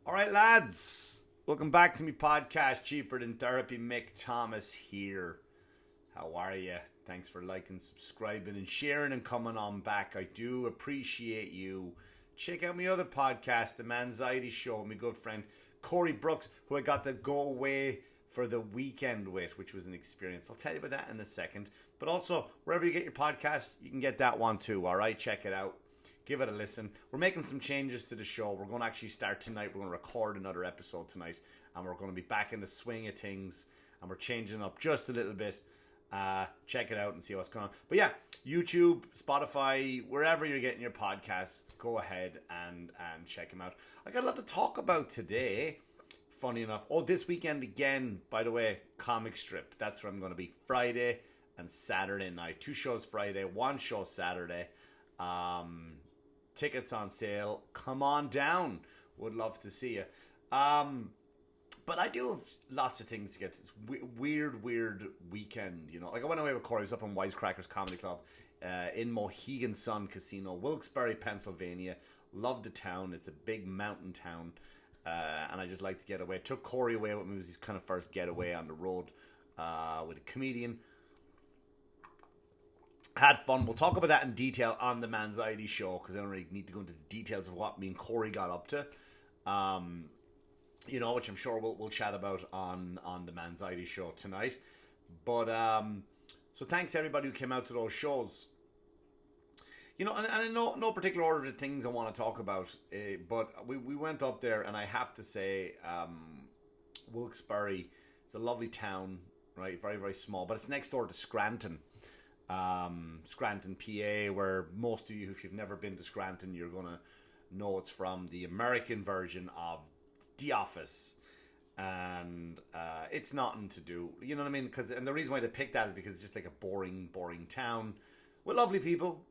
All right, lads. Welcome back to my podcast, Cheaper Than Therapy. Mick Thomas here. How are you? Thanks for liking, subscribing, and sharing and coming on back. I do appreciate you. Check out my other podcast, The Manxiety Show, my good friend Corey Brooks, who I got to go away for the weekend with, which was an experience. I'll tell you about that in a second. But also, wherever you get your podcast, you can get that one too, all right? Check it out. Give it a listen. We're making some changes to the show. We're going to actually start tonight. We're going to record another episode tonight. And we're going to be back in the swing of things. And we're changing up just a little bit. Check it out and see what's going on. But yeah, YouTube, Spotify, wherever you're getting your podcasts, go ahead and check them out. I got a lot to talk about today. Funny enough. Oh, this weekend again, by the way, comic strip. That's where I'm going to be. Friday and Saturday night. 2 shows Friday, 1 show Saturday. Tickets on sale. Come on down. Would love to see you. But I do have lots of things to get to. It's weird weekend, you know. Like I went away with Corey. I was up in Wisecrackers Comedy Club in Mohegan Sun Casino, Wilkes-Barre, Pennsylvania. Love the town. It's a big mountain town. And I just like to get away. Took Corey away with me. It was his kind of first getaway on the road with a comedian. Had fun. We'll talk about that in detail on the Manxiety Show because I don't really need to go into the details of what me and Corey got up to. You know, which I'm sure we'll chat about on the Manxiety Show tonight. But so thanks to everybody who came out to those shows. You know, and in no particular order of the things I want to talk about, but we went up there, and I have to say, Wilkes-Barre is a lovely town, right? Very, very small, but it's next door to Scranton. Scranton, PA, where most of you, if you've never been to Scranton, you're going to know it's from the American version of The Office. And it's nothing to do, you know what I mean? And the reason why they picked that is because it's just like a boring town with lovely people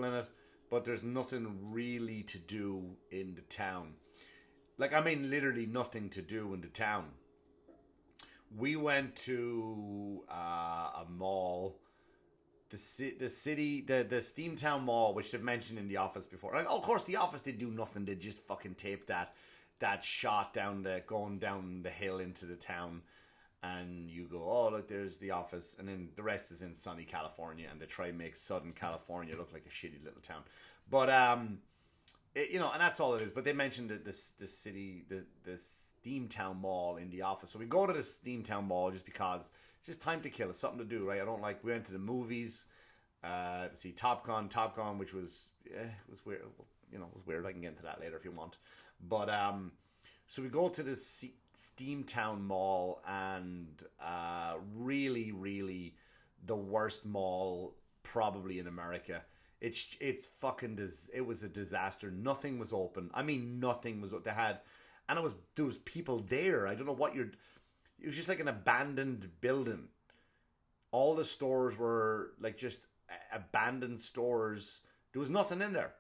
in it, but there's nothing really to do in the town. Like, I mean, literally nothing to do in the town. We went to a mall. The Steamtown Mall, which they've mentioned in The Office before. Like, of course, The Office did do nothing. They just fucking taped that shot going down the hill into the town, and you go, oh look, there's The Office, and then the rest is in sunny California, and they try and make Southern California look like a shitty little town. But you know, and that's all it is. But they mentioned that the Steamtown Mall in The Office, so we go to the Steamtown Mall just because. It's just time to kill. It's something to do, right? We went to the movies to see Top Gun, which was it was weird. You know, it was weird. I can get into that later if you want. But so we go to the Steamtown Mall, and really the worst mall probably in America. It's fucking it was a disaster. Nothing was open. I mean, nothing was. They had, and there was people there. I don't know what you're. It was just like an abandoned building. All the stores were like just abandoned stores. There was nothing in there.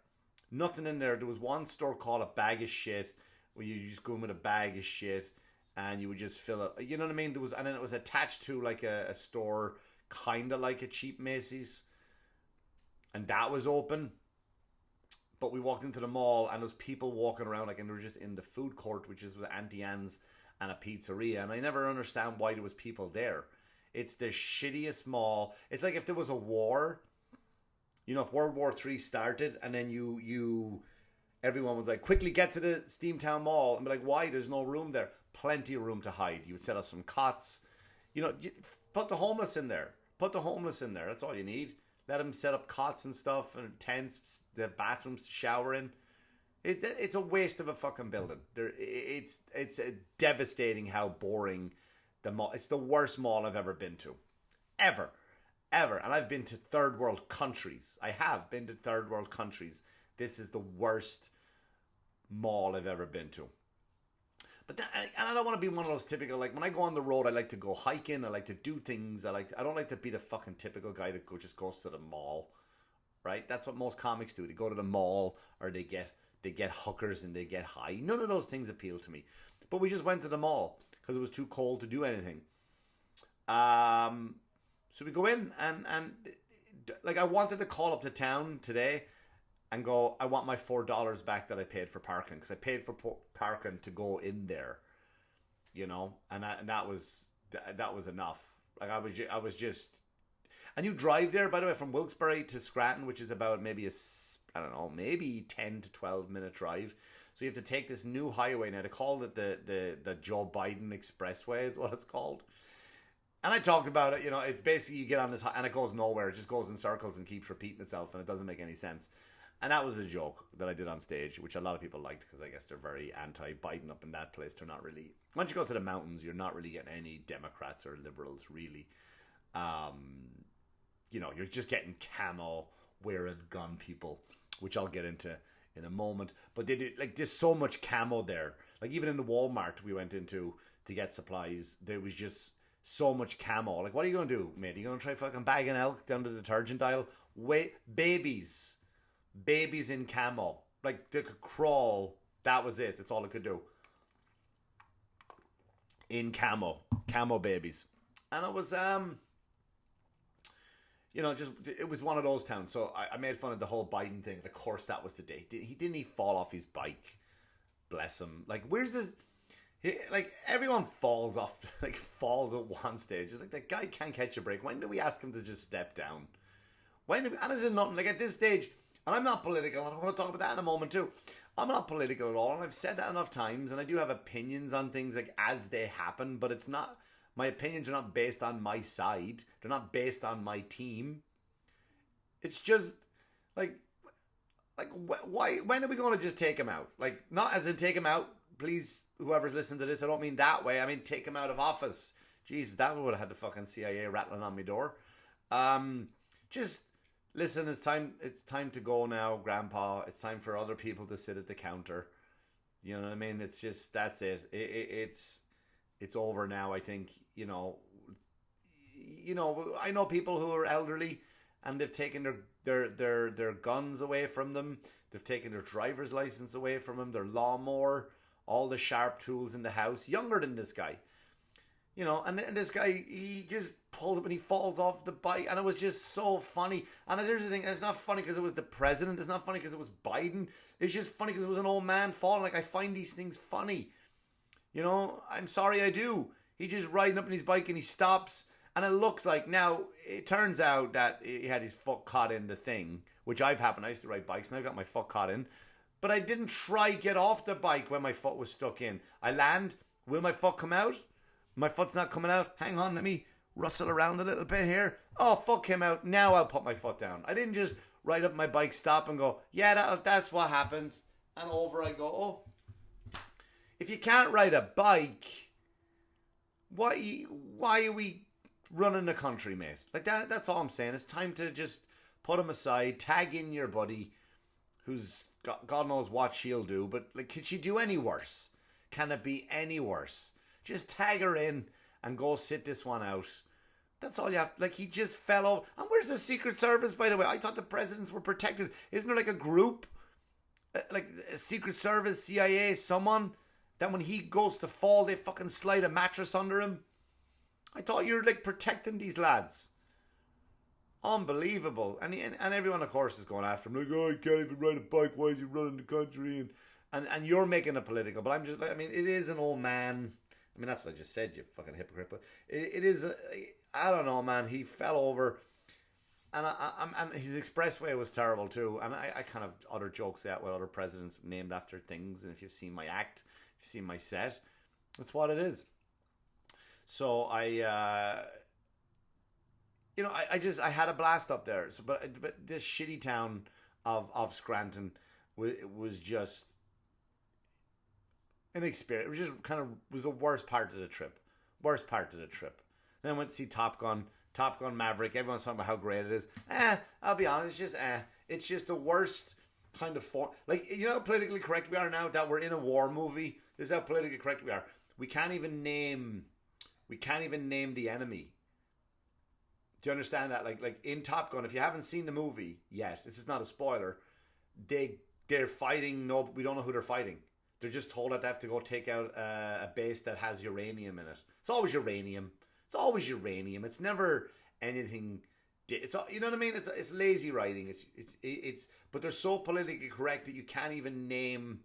There was one store called A Bag of Shit, where you just go in with a bag of shit and you would just fill it. You know what I mean? And then it was attached to like a store, kind of like a cheap Macy's. And that was open. But we walked into the mall and there was people walking around and they were just in the food court, which is with Auntie Anne's and a pizzeria, and I never understand why there was people there. It's the shittiest mall. It's like if there was a war, you know, if World War III started, and then everyone was like, quickly get to the Steamtown Mall, and be like, why? There's no room there. Plenty of room to hide. You would set up some cots. You know, put the homeless in there. That's all you need. Let them set up cots and stuff, and tents, the bathrooms to shower in. It's a waste of a fucking building. It's devastating how boring the mall. It's the worst mall I've ever been to, ever. And I've been to third world countries. I have been to third world countries. This is the worst mall I've ever been to. But and I don't want to be one of those typical, like, when I go on the road, I like to go hiking. I like to do things. I don't like to be the fucking typical guy that just goes to the mall, right? That's what most comics do. They go to the mall, or they get hookers and they get high. None of those things appeal to me. But we just went to the mall because it was too cold to do anything. So we go in and like I wanted to call up the town today and go, I want my $4 back that I paid for parking, because I paid for parking to go in there, you know, and that was enough. Like I was just, and you drive there, by the way, from Wilkes-Barre to Scranton, which is about maybe I don't know, maybe 10 to 12 minute drive. So you have to take this new highway now. They call it the Joe Biden Expressway is what it's called. And I talked about it, you know, it's basically you get on this, and it goes nowhere. It just goes in circles and keeps repeating itself, and it doesn't make any sense. And that was a joke that I did on stage, which a lot of people liked, because I guess they're very anti-Biden up in that place. They're not really, once you go to the mountains, you're not really getting any Democrats or liberals, really. You know, you're just getting camo wearing gun people, which I'll get into in a moment. But they did, like, there's so much camo there. Like, even in the Walmart we went into to get supplies, there was just so much camo. Like, what are you going to do, mate? Are you going to try fucking bagging elk down the detergent aisle? Wait, babies in camo. Like, they could crawl. That was it. That's all it could do. In camo babies. And it was, you know, just, it was one of those towns. So I made fun of the whole Biden thing. Of course, that was the day. He didn't fall off his bike. Bless him. Like, where's this? Like, everyone falls off, like, falls at one stage. It's like, that guy can't catch a break. When do we ask him to just step down? And this is nothing, like, at this stage, and I'm not political, and I want to talk about that in a moment too. I'm not political at all, and I've said that enough times, and I do have opinions on things, like, as they happen, but it's not, my opinions are not based on my side. They're not based on my team. It's just, like, why, when are we going to just take him out? Like, not as in take him out, please, whoever's listening to this, I don't mean that way. I mean, take him out of office. Jesus, that would have had the fucking CIA rattling on my door. Just listen, it's time to go now, Grandpa. It's time for other people to sit at the counter. You know what I mean? It's just, that's it. It's over now, I think. You know, I know people who are elderly and they've taken their guns away from them. They've taken their driver's license away from them, their lawnmower, all the sharp tools in the house. Younger than this guy. You know, and this guy, he just pulls up and he falls off the bike, and it was just so funny. And here's the thing, it's not funny because it was the president, it's not funny because it was Biden, it's just funny because it was an old man falling. Like, I find these things funny. You know, I'm sorry, I do. He just riding up on his bike and he stops, and it looks like, now, it turns out that he had his foot caught in the thing, which I've happened. I used to ride bikes and I got my foot caught in. But I didn't try get off the bike when my foot was stuck in. I land. Will my foot come out? My foot's not coming out. Hang on, let me rustle around a little bit here. Oh, foot came out. Now I'll put my foot down. I didn't just ride up my bike, stop and go, yeah, that's what happens. And over I go. Oh. If you can't ride a bike, why are we running the country, mate? Like, that's all I'm saying. It's time to just put him aside, tag in your buddy who's God knows what she'll do, but, like, could she do any worse? Can it be any worse? Just tag her in and go sit this one out. That's all you have. Like, he just fell over. And where's the Secret Service, by the way? I thought the presidents were protected. Isn't there, like, a group, like a Secret Service, CIA, someone, that when he goes to fall, they fucking slide a mattress under him? I thought you were, like, protecting these lads. Unbelievable. And everyone, of course, is going after him, like, oh, he can't even ride a bike, why is he running the country? And you're making it political, but I'm just like, I mean, it is an old man. I mean, that's what I just said, you fucking hypocrite. But it is, I don't know, man. He fell over, and and his expressway was terrible too. And I kind of utter jokes at with other presidents named after things. And if you've seen my act, if you've seen my set, that's what it is. So I had a blast up there. So, but this shitty town of Scranton was just an experience. It was just kind of was the worst part of the trip. Then I went to see Top Gun Maverick. Everyone's talking about how great it is. I'll be honest, it's just the worst kind of form. Like, you know how politically correct we are now that we're in a war movie? This is how politically correct we are. We can't even name the enemy. Do you understand that? Like in Top Gun, if you haven't seen the movie yet, this is not a spoiler. They're fighting. No, we don't know who they're fighting. They're just told that they have to go take out a base that has uranium in it. It's always uranium. It's never anything It's you know what I mean. It's lazy writing. It's but they're so politically correct that you can't even name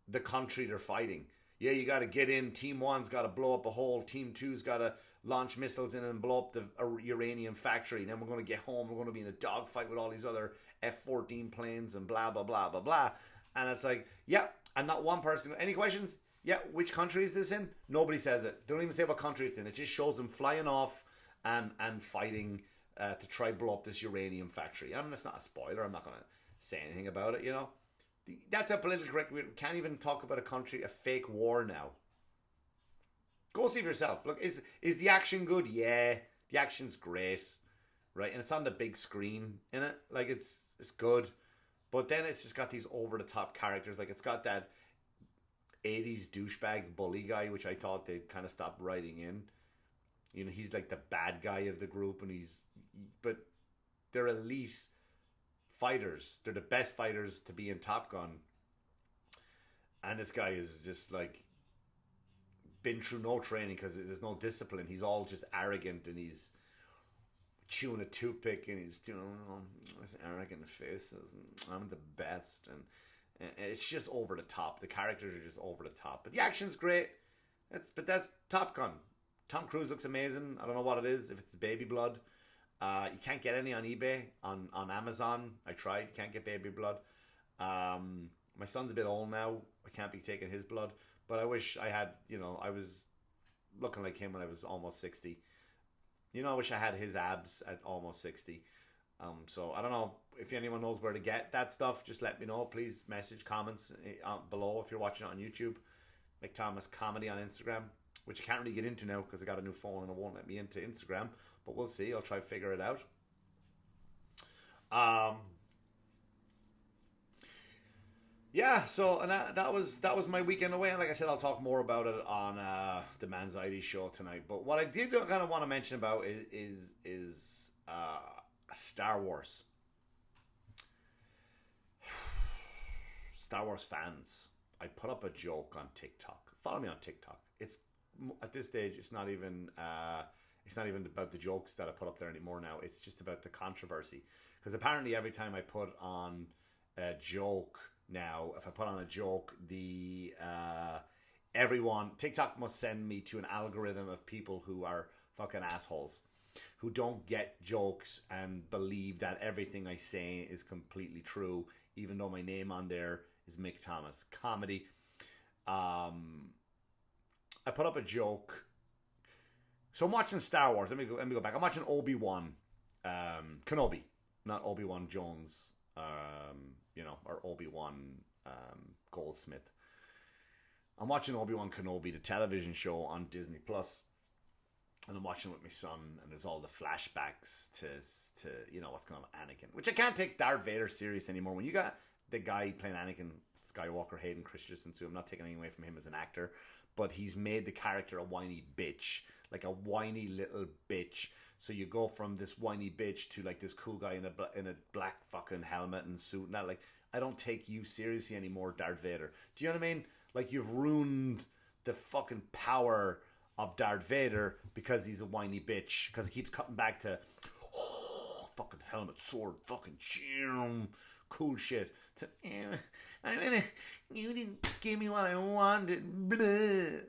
the country they're fighting. Yeah, you got to get in. Team one's got to blow up a hole. Team two's got to launch missiles in and blow up the uranium factory. Then we're going to get home. We're going to be in a dogfight with all these other F-14 planes and blah blah blah blah blah. And it's like, yeah, and not one person. Any questions? Yeah, which country is this in? Nobody says it. They don't even say what country it's in. It just shows them flying off and fighting to try blow up this uranium factory. I mean, it's not a spoiler. I'm not going to say anything about it, you know. That's how politically correct. We can't even talk about a country, a fake war now. Go see for yourself. Look, is the action good? Yeah, the action's great, right? And it's on the big screen, in it. Like, it's good. But then it's just got these over-the-top characters. Like, it's got that 80s douchebag bully guy, which I thought they'd kind of stop writing in. You know, he's like the bad guy of the group, and but they're elite fighters. They're the best fighters to be in Top Gun. And this guy is just like been through no training because there's no discipline. He's all just arrogant, and he's chewing a toothpick, and he's doing this arrogant faces, and I'm the best, and it's just over the top. The characters are just over the top, but the action's great. But that's Top Gun. Tom Cruise looks amazing. I don't know what it is. If it's Baby Blood, you can't get any on eBay, on Amazon. I tried. You can't get Baby Blood. My son's a bit old now. I can't be taking his blood. But I wish I had, you know, I was looking like him when I was almost 60. You know, I wish I had his abs at almost 60. So I don't know if anyone knows where to get that stuff. Just let me know. Please message, comments below if you're watching it on YouTube. Mick Thomas Comedy on Instagram, which I can't really get into now because I got a new phone and it won't let me into Instagram. But we'll see. I'll try to figure it out. Yeah, so and that was my weekend away, and like I said, I'll talk more about it on the Manxiety show tonight. But what I did kind of want to mention about is Star Wars. Star Wars fans. I put up a joke on TikTok. Follow me on TikTok. It's at this stage, it's not even about the jokes that I put up there anymore now. It's just about the controversy, because apparently every time I put on a joke. Now, if I put on a joke, TikTok must send me to an algorithm of people who are fucking assholes, who don't get jokes and believe that everything I say is completely true, even though my name on there is Mick Thomas Comedy. I put up a joke. So I'm watching Star Wars. Let me go back. I'm watching Obi-Wan Kenobi, not Obi-Wan Jones. Or Obi-Wan Goldsmith. I'm watching Obi-Wan Kenobi, the television show on Disney Plus, and I'm watching it with my son, and there's all the flashbacks to what's going on with Anakin, which I can't take Darth Vader serious anymore. When you got the guy playing Anakin Skywalker, Hayden Christensen, so I'm not taking anything away from him as an actor, but he's made the character a whiny bitch, like a whiny little bitch. So you go from this whiny bitch to like this cool guy in a black fucking helmet and suit and that. Like, I don't take you seriously anymore, Darth Vader. Do you know what I mean? Like, you've ruined the fucking power of Darth Vader because he's a whiny bitch. Because he keeps cutting back to fucking helmet, sword, fucking cool shit. So, you didn't give me what I wanted. Blah.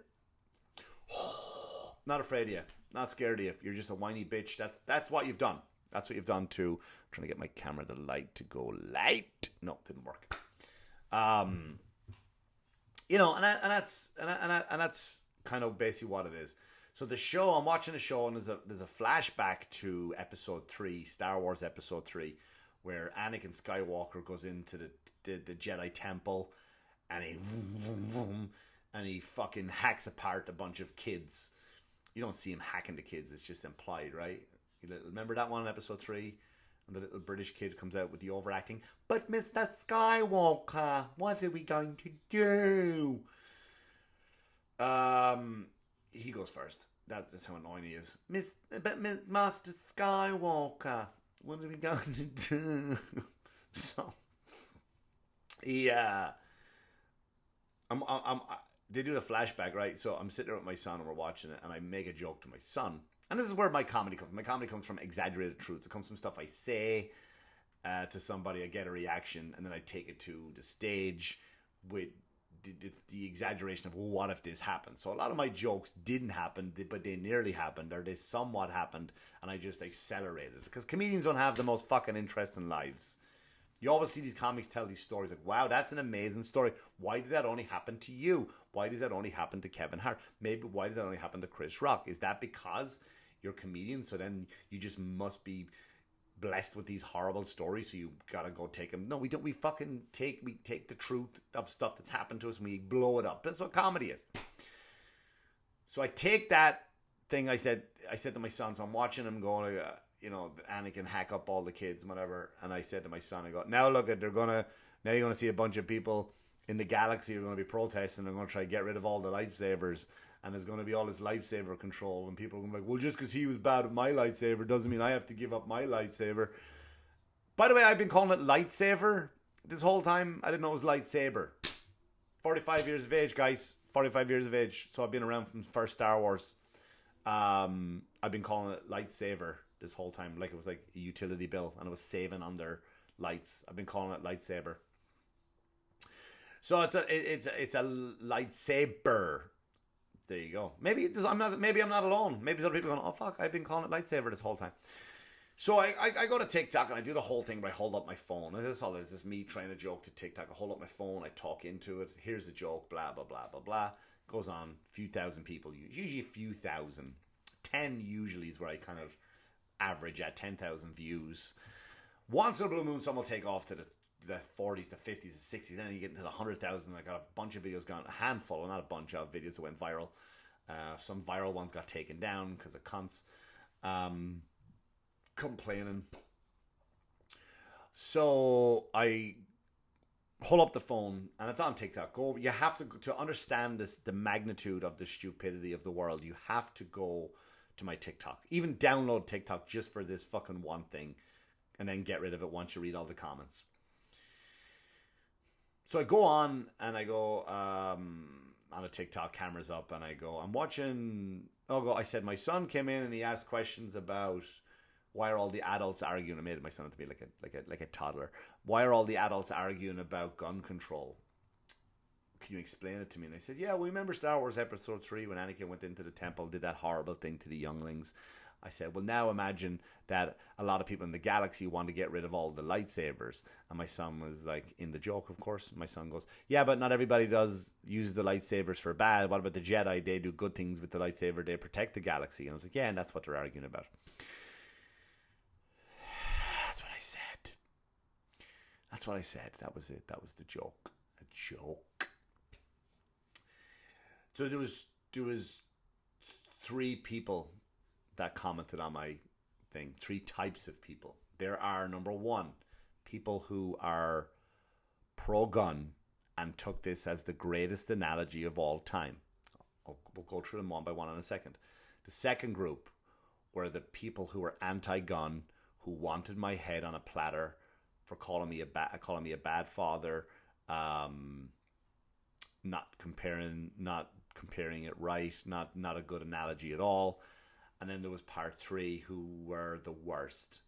Not afraid of you. Not scared of you. You're just a whiny bitch. That's what you've done. That's what you've done to. I'm trying to get my camera, the light to go light. No, it didn't work. And that's kind of basically what it is. So the show, I'm watching the show, and there's a flashback to Episode 3, Star Wars Episode 3, where Anakin Skywalker goes into the Jedi Temple, and he fucking hacks apart a bunch of kids. You don't see him hacking the kids. It's just implied, right? Remember that one in Episode 3? And the little British kid comes out with the overacting. But Mr. Skywalker, what are we going to do? He goes first. That's how annoying he is. Master Skywalker, what are we going to do? So, they do the flashback, right? So I'm sitting there with my son and we're watching it, and I make a joke to my son, And this is where my comedy comes from. My comedy comes from exaggerated truths. It comes from stuff I say to somebody, I get a reaction, and then I take it to the stage with the exaggeration of, well, what if this happened? So a lot of my jokes didn't happen, but they nearly happened, or they somewhat happened, and I just accelerated. Because comedians don't have the most fucking interesting lives. You always see these comics tell these stories like, wow, that's an amazing story. Why did that only happen to you? Why does that only happen to Kevin Hart? Maybe why does that only happen to Chris Rock? Is that because you're a comedian, so then you just must be blessed with these horrible stories, so you gotta go take them? No, we don't. We take the truth of stuff that's happened to us and we blow it up. That's what comedy is. So I take that thing I said to my son, so I'm watching him going, Anakin hack up all the kids and whatever, and I said to my son, I go, now look at, now you're gonna see a bunch of people in the galaxy who are gonna be protesting, they're gonna try to get rid of all the lightsabers, and there's going to be all this lightsaber control, and people are going to be like, well, just because he was bad with my lightsaber doesn't mean I have to give up my lightsaber. By the way, I've been calling it lightsaber this whole time. I didn't know it was lightsaber. 45 years of age, guys. 45 years of age. So I've been around from the first Star Wars. I've been calling it lightsaber this whole time, like it was like a utility bill, and it was saving on their lights. I've been calling it lightsaber. So it's a lightsaber. There you go. Maybe I'm not alone. Maybe other people are going, oh fuck, I've been calling it lightsaber this whole time. So I go to TikTok and I do the whole thing, but I hold up my phone. And this is me trying a joke to TikTok. I hold up my phone, I talk into it. Here's a joke, blah blah blah blah blah. Goes on. A few thousand people, usually a few thousand. 10 usually is where I kind of average at 10,000 views. Once in a blue moon, someone will take off to the 40s, the 50s, the 60s, then you get into the 100,000. I got a bunch of videos gone, a handful, not a bunch of videos that went viral. Some viral ones got taken down because of cunts complaining. So I hold up the phone, and it's on TikTok. Go over. You have to understand the magnitude of the stupidity of the world. You have to go to my TikTok. Even download TikTok just for this fucking one thing, and then get rid of it once you read all the comments. So I go on and I go on a TikTok, cameras up, and I go, I'm watching. I said my son came in and he asked questions about why are all the adults arguing. I made my son to be like a toddler. Why are all the adults arguing about gun control? Can you explain it to me? And I said, yeah, we remember Star Wars Episode 3 when Anakin went into the temple, did that horrible thing to the younglings. I said, well, now imagine that a lot of people in the galaxy want to get rid of all the lightsabers. And my son was like, in the joke, of course, my son goes, yeah, but not everybody use the lightsabers for bad. What about the Jedi? They do good things with the lightsaber. They protect the galaxy. And I was like, yeah, and that's what they're arguing about. That's what I said. That's what I said. That was it. That was the joke. A joke. So there was 3 people that commented on my thing. 3 types of people. There are, number 1, people who are pro-gun and took this as the greatest analogy of all time. We'll go through them one by one in a second. The second group were the people who were anti-gun, who wanted my head on a platter for calling me a bad father, not comparing it right, not a good analogy at all. And then there was part 3, who were the worst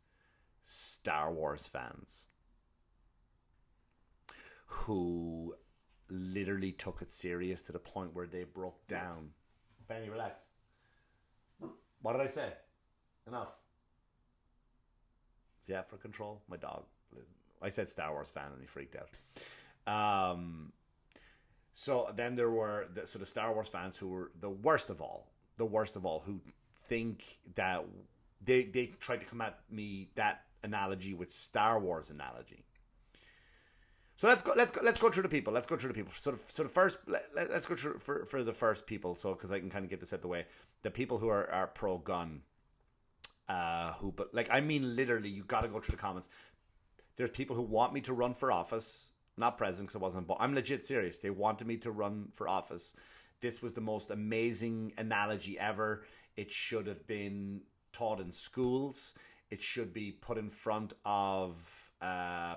Star Wars fans, who literally took it serious to the point where they broke down. Benny, relax. What did I say? Enough. Yeah, for control. My dog. I said Star Wars fan and he freaked out. So then there were the Star Wars fans who were the worst of all, who think that they tried to come at me that analogy with Star Wars analogy. So let's go through the people. So the first, let's go through for the first people. So because I can kind of get this out of the way, the people who are pro gun, but like, I mean, literally, you got to go through the comments. There's people who want me to run for office, not president, because I wasn't. But I'm legit serious. They wanted me to run for office. This was the most amazing analogy ever. It should have been taught in schools. It should be put in front of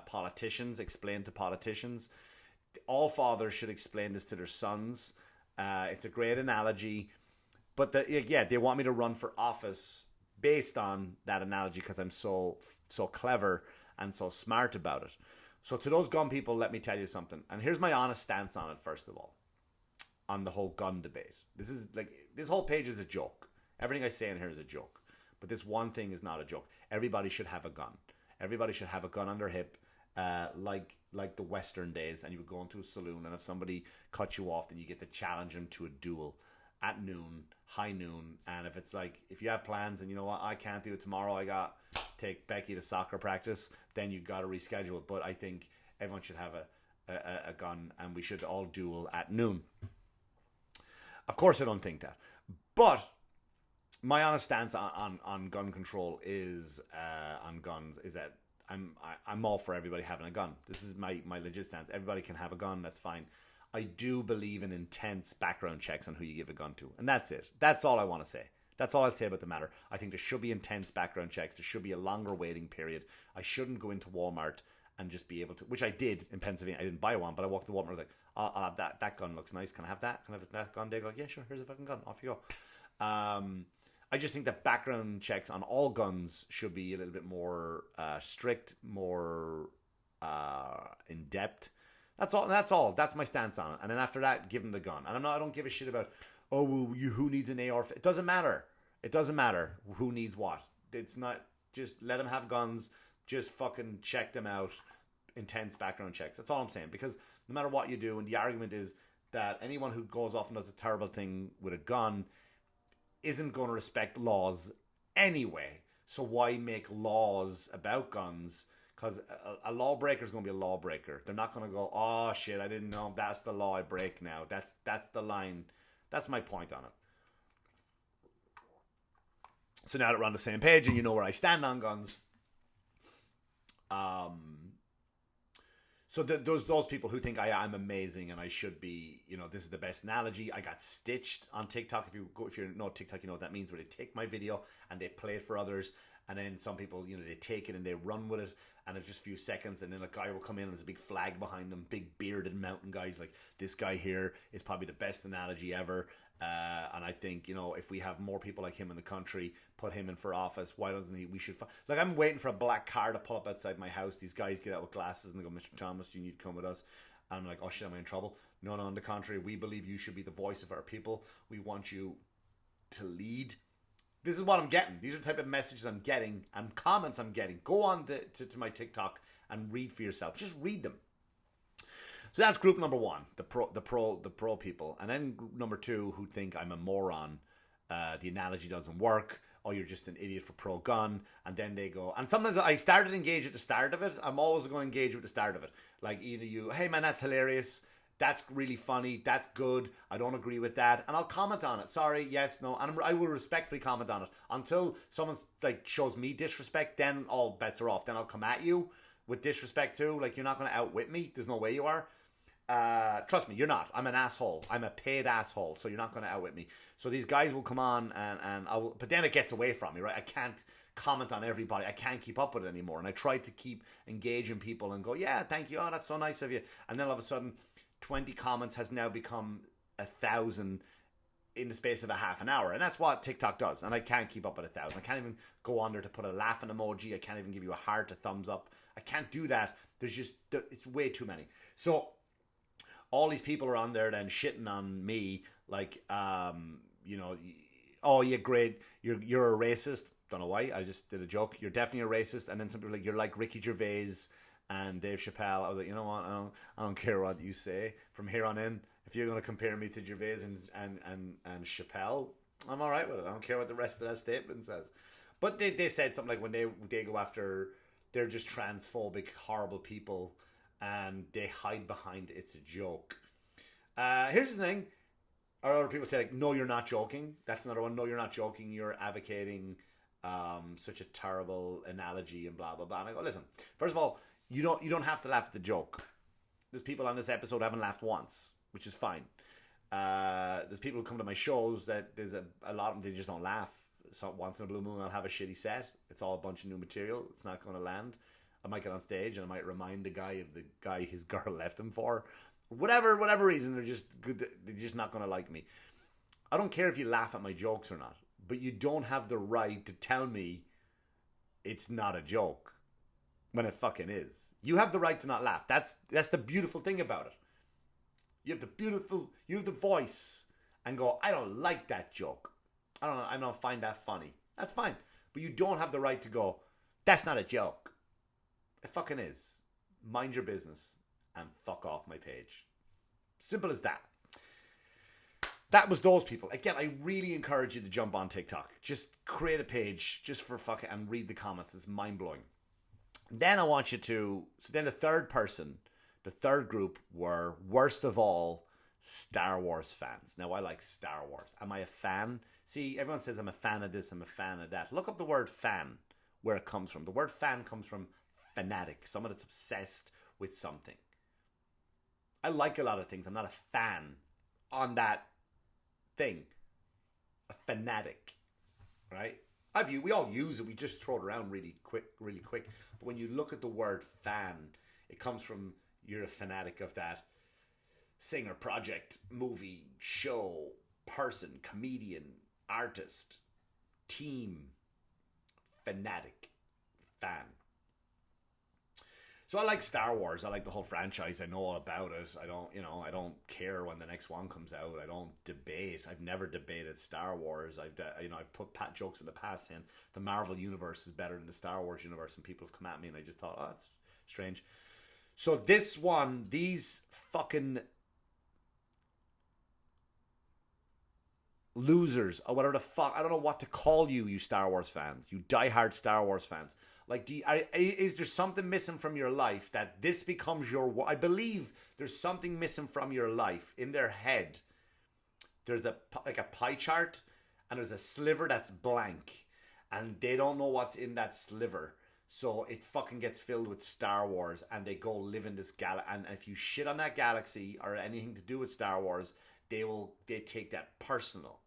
politicians, explained to politicians. All fathers should explain this to their sons. It's a great analogy. But they want me to run for office based on that analogy because I'm so clever and so smart about it. So to those gun people, let me tell you something. And here's my honest stance on it, first of all, on the whole gun debate. This whole page is a joke. Everything I say in here is a joke. But this one thing is not a joke. Everybody should have a gun. Everybody should have a gun on their hip, like the Western days. And you would go into a saloon, and if somebody cut you off, then you get to challenge them to a duel at noon, high noon. And if you have plans and you know what, I can't do it tomorrow, I got to take Becky to soccer practice, then you got to reschedule it. But I think everyone should have a gun, and we should all duel at noon. Of course I don't think that. But my honest stance on gun control is on guns is that I'm all for everybody having a gun. This is my legit stance. Everybody can have a gun, that's fine. I do believe in intense background checks on who you give a gun to. And that's it. That's all I want to say. That's all I'd say about the matter. I think there should be intense background checks. There should be a longer waiting period. I shouldn't go into Walmart and just be able to, which I did in Pennsylvania. I didn't buy one, but I walked to Walmart and was like, I'll have that. That gun looks nice. Can I have that? Can I have that gun? They go, yeah, sure. Here's a fucking gun. Off you go. I just think that background checks on all guns should be a little bit more strict, more in depth. That's all. That's my stance on it. And then after that, give them the gun. And I don't give a shit about, who needs an AR? It doesn't matter. It doesn't matter who needs what. It's not, just let them have guns. Just fucking check them out. Intense background checks. That's all I'm saying. Because no matter what you do, and the argument is that anyone who goes off and does a terrible thing with a gun isn't going to respect laws anyway. So why make laws about guns? Because a lawbreaker is going to be a lawbreaker. They're not going to go, oh shit, I didn't know, that's the law I break now. That's the line. That's my point on it. So now that we're on the same page and you know where I stand on guns, so those people who think I'm amazing and I should be, this is the best analogy. I got stitched on TikTok. If you know TikTok, you know what that means, where they take my video and they play it for others. And then some people, they take it and they run with it, and it's just a few seconds, and then a guy will come in and there's a big flag behind them, big bearded mountain guys, like, this guy here is probably the best analogy ever. And I think, if we have more people like him in the country, put him in for office, why doesn't he? We should. I'm waiting for a black car to pull up outside my house. These guys get out with glasses and they go, Mr. Thomas, you need to come with us. And I'm like, oh shit, am I in trouble? No, on the contrary, we believe you should be the voice of our people. We want you to lead. This is what I'm getting. These are the type of messages I'm getting and comments I'm getting. Go on to my TikTok and read for yourself. Just read them. So that's group number one, the pro people. And then group number two, who think I'm a moron. The analogy doesn't work. Oh, you're just an idiot for pro-gun. And then they go, and sometimes I started to engage at the start of it. I'm always going to engage with the start of it. Like either you, hey man, that's hilarious. That's really funny. That's good. I don't agree with that. And I'll comment on it. Sorry, yes, no. And I will respectfully comment on it. Until someone shows me disrespect, then all bets are off. Then I'll come at you with disrespect too. Like, you're not going to outwit me. There's no way you are. Trust me, you're not. I'm an asshole. I'm a paid asshole. So you're not going to outwit me. So these guys will come on and I will. But then it gets away from me, right? I can't comment on everybody. I can't keep up with it anymore. And I try to keep engaging people and go, yeah, thank you. Oh, that's so nice of you. And then all of a sudden, 20 comments has now become 1,000 in the space of a half an hour. And that's what TikTok does. And I can't keep up with 1,000. I can't even go on there to put a laughing emoji. I can't even give you a heart, a thumbs up. I can't do that. It's way too many. So all these people are on there then shitting on me like, oh yeah, great. You're a racist. Don't know why. I just did a joke. You're definitely a racist. And then some people are like, you're like Ricky Gervais and Dave Chappelle. I was like, you know what? I don't care what you say from here on in. If you're going to compare me to Gervais and Chappelle, I'm all right with it. I don't care what the rest of that statement says. But they said something like when they go after, they're just transphobic, horrible people, and they hide behind it's a joke. Here's the thing. Or other people say like, no, you're not joking. That's another one. No, you're not joking. You're advocating such a terrible analogy and blah, blah, blah. And I go, listen, first of all, you don't have to laugh at the joke. There's people on this episode who haven't laughed once, which is fine. There's people who come to my shows that there's a lot of them, they just don't laugh. So once in a blue moon, I'll have a shitty set. It's all a bunch of new material. It's not going to land. I might get on stage and I might remind the guy of the guy his girl left him for. Whatever reason, they're just good. They're just not going to like me. I don't care if you laugh at my jokes or not, but you don't have the right to tell me it's not a joke when it fucking is. You have the right to not laugh. That's the beautiful thing about it. You have the voice and go, I don't like that joke. I don't find that funny. That's fine. But you don't have the right to go, that's not a joke. It fucking is. Mind your business and fuck off my page. Simple as that. That was those people. Again, I really encourage you to jump on TikTok. Just create a page just for fucking and read the comments. It's mind-blowing. Then I want you to... So then the third group were, worst of all, Star Wars fans. Now, I like Star Wars. Am I a fan? See, everyone says I'm a fan of this, I'm a fan of that. Look up the word fan, where it comes from. The word fan comes from fanatic, someone that's obsessed with something. I like a lot of things. I'm not a fan on that thing. A fanatic, right? We all use it. We just throw it around really quick. But when you look at the word fan, it comes from you're a fanatic of that singer, project, movie, show, person, comedian, artist, team, fanatic, fan. So I like Star Wars. I like the whole franchise. I know all about it. I don't care when the next one comes out. I don't debate. I've never debated Star Wars. I've put jokes in the past saying the Marvel universe is better than the Star Wars universe, and people have come at me, and I just thought, oh, that's strange. So this one, these fucking losers, or whatever the fuck, I don't know what to call you, you Star Wars fans, you diehard Star Wars fans. Like, is there something missing from your life that this becomes your... I believe there's something missing from your life in their head. There's a pie chart, and there's a sliver that's blank, and they don't know what's in that sliver. So it fucking gets filled with Star Wars, and they go live in this galaxy. And if you shit on that galaxy or anything to do with Star Wars, they take that personal.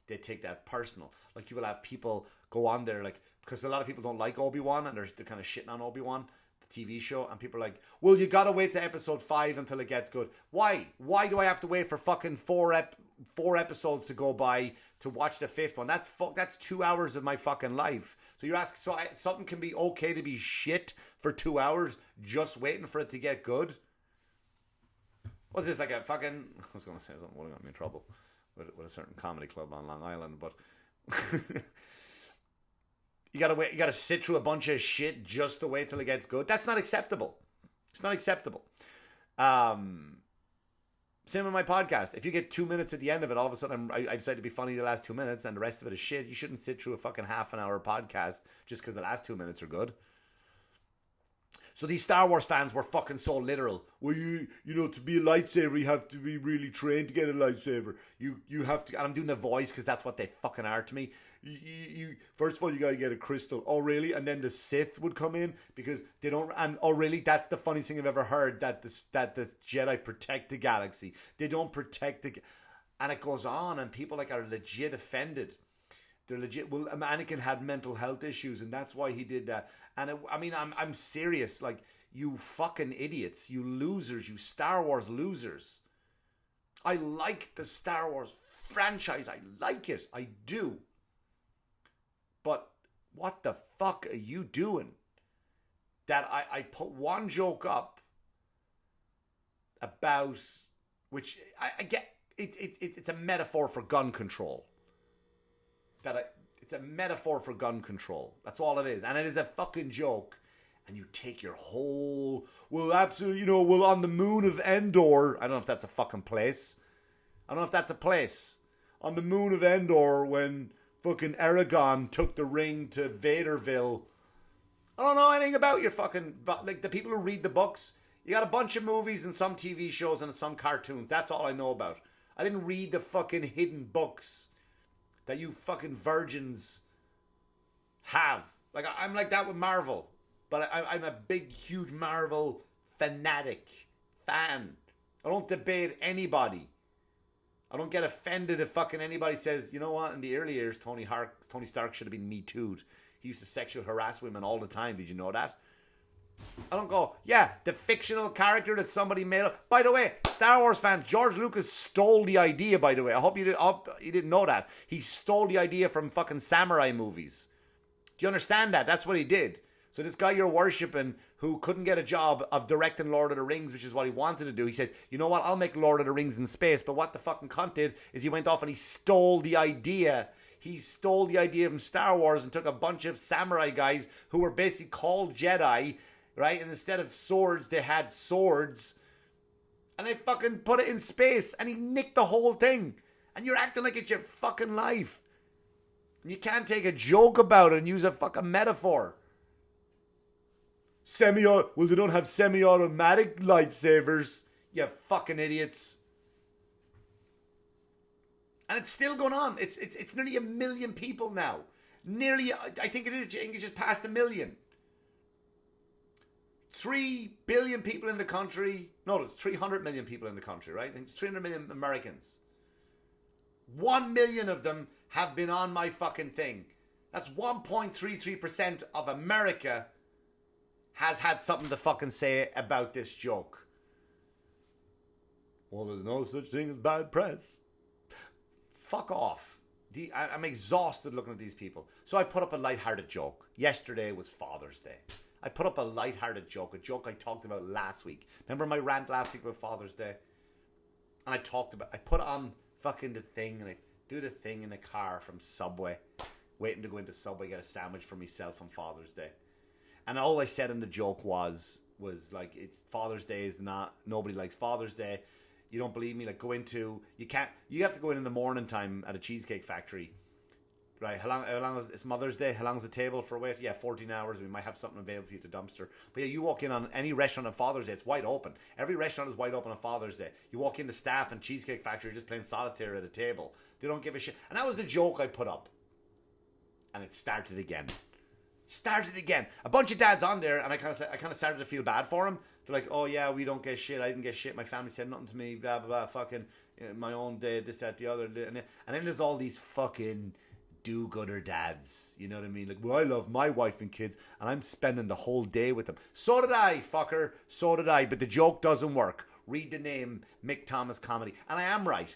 They take that personal. Like, you will have people go on there, like, because a lot of people don't like Obi-Wan, and they're kind of shitting on Obi-Wan, the TV show, and people are like, well, you gotta wait to episode 5 until it gets good. Why do I have to wait for fucking four episodes to go by to watch the 5th one? That's 2 hours of my fucking life. So you're asking, something can be okay to be shit for 2 hours just waiting for it to get good? What's this, like a fucking... I was going to say something, would have got me in trouble with a certain comedy club on Long Island, but... You gotta sit through a bunch of shit just to wait till it gets good. That's not acceptable. It's not acceptable. Same with my podcast. If you get 2 minutes at the end of it, all of a sudden I decide to be funny the last 2 minutes and the rest of it is shit. You shouldn't sit through a fucking half an hour podcast just because the last 2 minutes are good. So these Star Wars fans were fucking so literal. Well, you know, to be a lightsaber, you have to be really trained to get a lightsaber. You have to, and I'm doing the voice because that's what they fucking are to me. You first of all, you gotta get a crystal. Oh, really? And then the Sith would come in because they don't. And oh, really? That's the funniest thing I've ever heard. That the Jedi protect the galaxy. They don't protect the. And it goes on, and people like are legit offended. They're legit. Well, Anakin had mental health issues, and that's why he did that. And I'm serious. Like, you fucking idiots, you losers, you Star Wars losers. I like the Star Wars franchise. I like it. I do. But what the fuck are you doing? That I put one joke up about, which I get. It's a metaphor for gun control. It's a metaphor for gun control. That's all it is. And it is a fucking joke. And you take your whole, well, absolutely, on the moon of Endor. I don't know if that's a fucking place. I don't know if that's a place. On the moon of Endor, when fucking Aragon took the ring to Vaderville. I don't know anything about your fucking, like, the people who read the books. You got a bunch of movies and some TV shows and some cartoons. That's all I know about. I didn't read the fucking hidden books that you fucking virgins have. Like, I'm like that with Marvel. But I'm a big, huge Marvel fanatic, fan. I don't debate anybody. I don't get offended if fucking anybody says, you know what, in the early years, Tony Stark should have been Me Too'd. He used to sexual harass women all the time. Did you know that? I don't go, yeah, the fictional character that somebody made up. By the way, Star Wars fans, George Lucas stole the idea, by the way. I hope you didn't know that. He stole the idea from fucking samurai movies. Do you understand that? That's what he did. So this guy you're worshipping who couldn't get a job of directing Lord of the Rings, which is what he wanted to do, he said, you know what, I'll make Lord of the Rings in space. But what the fucking cunt did is he went off and he stole the idea. He stole the idea from Star Wars and took a bunch of samurai guys who were basically called Jedi, right? And instead of swords, they had swords. And they fucking put it in space. And he nicked the whole thing. And you're acting like it's your fucking life. And you can't take a joke about it and use a fucking metaphor. Well, they don't have semi-automatic lifesavers. You fucking idiots. And it's still going on. It's nearly 1 million people now. Nearly, I think it's just past 1 million. 3 billion people in the country. No, there's 300 million people in the country, right? And 300 million Americans. 1 million of them have been on my fucking thing. That's 1.33% of America has had something to fucking say about this joke. Well, there's no such thing as bad press. Fuck off. I'm exhausted looking at these people. So I put up a lighthearted joke. Yesterday was Father's Day. I put up a lighthearted joke, a joke I talked about last week. Remember my rant last week about Father's Day? And I put on fucking the thing, and I do the thing in the car from Subway, waiting to go into Subway, get a sandwich for myself on Father's Day. And all I said in the joke was like, it's Father's Day is not, nobody likes Father's Day. You don't believe me? Like, you have to go in the morning time at a Cheesecake Factory. Right, how long is it's Mother's Day? How long is the table for wait? Yeah, 14 hours. We might have something available for you to dumpster. But yeah, you walk in on any restaurant on Father's Day, it's wide open. Every restaurant is wide open on Father's Day. You walk in, the staff and Cheesecake Factory are just playing solitaire at a table. They don't give a shit. And that was the joke I put up. And it started again. A bunch of dads on there, and I kind of started to feel bad for him. They're like, oh yeah, we don't get shit. I didn't get shit. My family said nothing to me. Blah blah blah. Fucking my own day. This, that, the other. And then there's all these fucking do-gooder dads. You know what I mean? Like, well, I love my wife and kids, and I'm spending the whole day with them. So did I, fucker. So did I. But the joke doesn't work. Read the name, Mick Thomas Comedy. And I am right.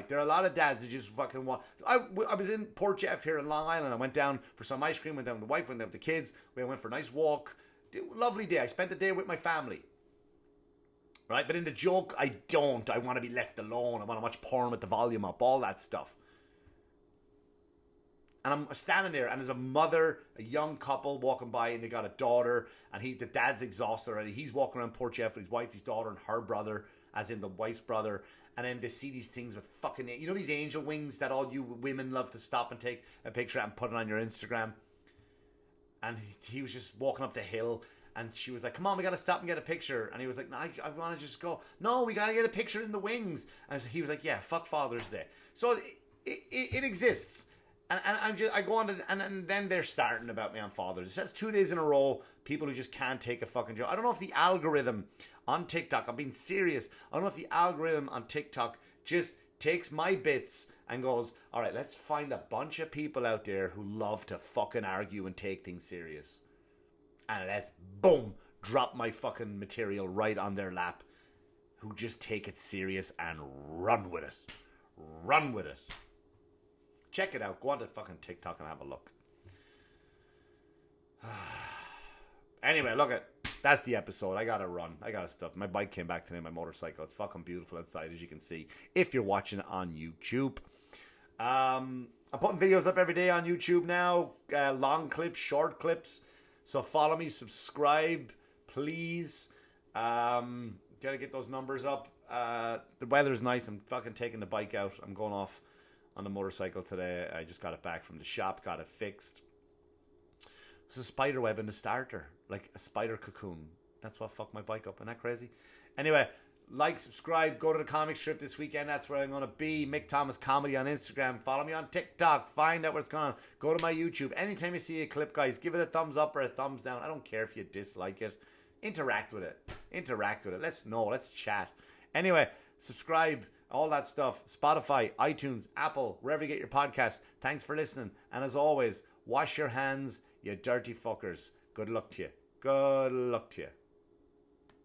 There are a lot of dads that just fucking want... I was in Port Jeff here in Long Island. I went down for some ice cream, went down with the wife, went down with the kids. We went for a nice walk. Lovely day. I spent the day with my family. Right? But in the joke, I don't. I want to be left alone. I want to watch porn with the volume up. All that stuff. And I'm standing there, and there's a mother, a young couple walking by, and they got a daughter, and the dad's exhausted already. He's walking around Port Jeff with his wife, his daughter, and her brother, as in the wife's brother. And then they see these things with fucking, you know, these angel wings that all you women love to stop and take a picture and put it on your Instagram. And he was just walking up the hill, and she was like, come on, we got to stop and get a picture. And he was like, no, I want to just go. No, we got to get a picture in the wings. And he was like, yeah, fuck Father's Day. So it exists. And I go on to, and then they're starting about me on Father's Day. That's 2 days in a row, people who just can't take a fucking joke. I don't know if the algorithm on TikTok, I'm being serious, I don't know if the algorithm on TikTok just takes my bits and goes, all right, let's find a bunch of people out there who love to fucking argue and take things serious. And let's, boom, drop my fucking material right on their lap, who just take it serious and run with it. Run with it. Check it out. Go on to fucking TikTok and have a look. Anyway, look at that's the episode. I gotta run. I gotta stuff. My bike came back today, my motorcycle. It's fucking beautiful outside, as you can see, if you're watching it on YouTube. I'm putting videos up every day on YouTube now. Long clips, short clips. So follow me, subscribe, please. Gotta get those numbers up. The weather's nice. I'm fucking taking the bike out. I'm going off on the motorcycle today. I just got it back from the shop, got it fixed. It's a spider web in the starter, like a spider cocoon. That's what fucked my bike up. Isn't that crazy? Anyway, like, subscribe, go to the comic strip this weekend. That's where I'm going to be. Mick Thomas Comedy on Instagram. Follow me on TikTok. Find out what's going on. Go to my YouTube. Anytime you see a clip, guys, give it a thumbs up or a thumbs down. I don't care if you dislike it. Interact with it. Let's chat. Anyway, subscribe. All that stuff. Spotify, iTunes, Apple, wherever you get your podcasts. Thanks for listening. And as always, wash your hands, you dirty fuckers. Good luck to you. Good luck to you.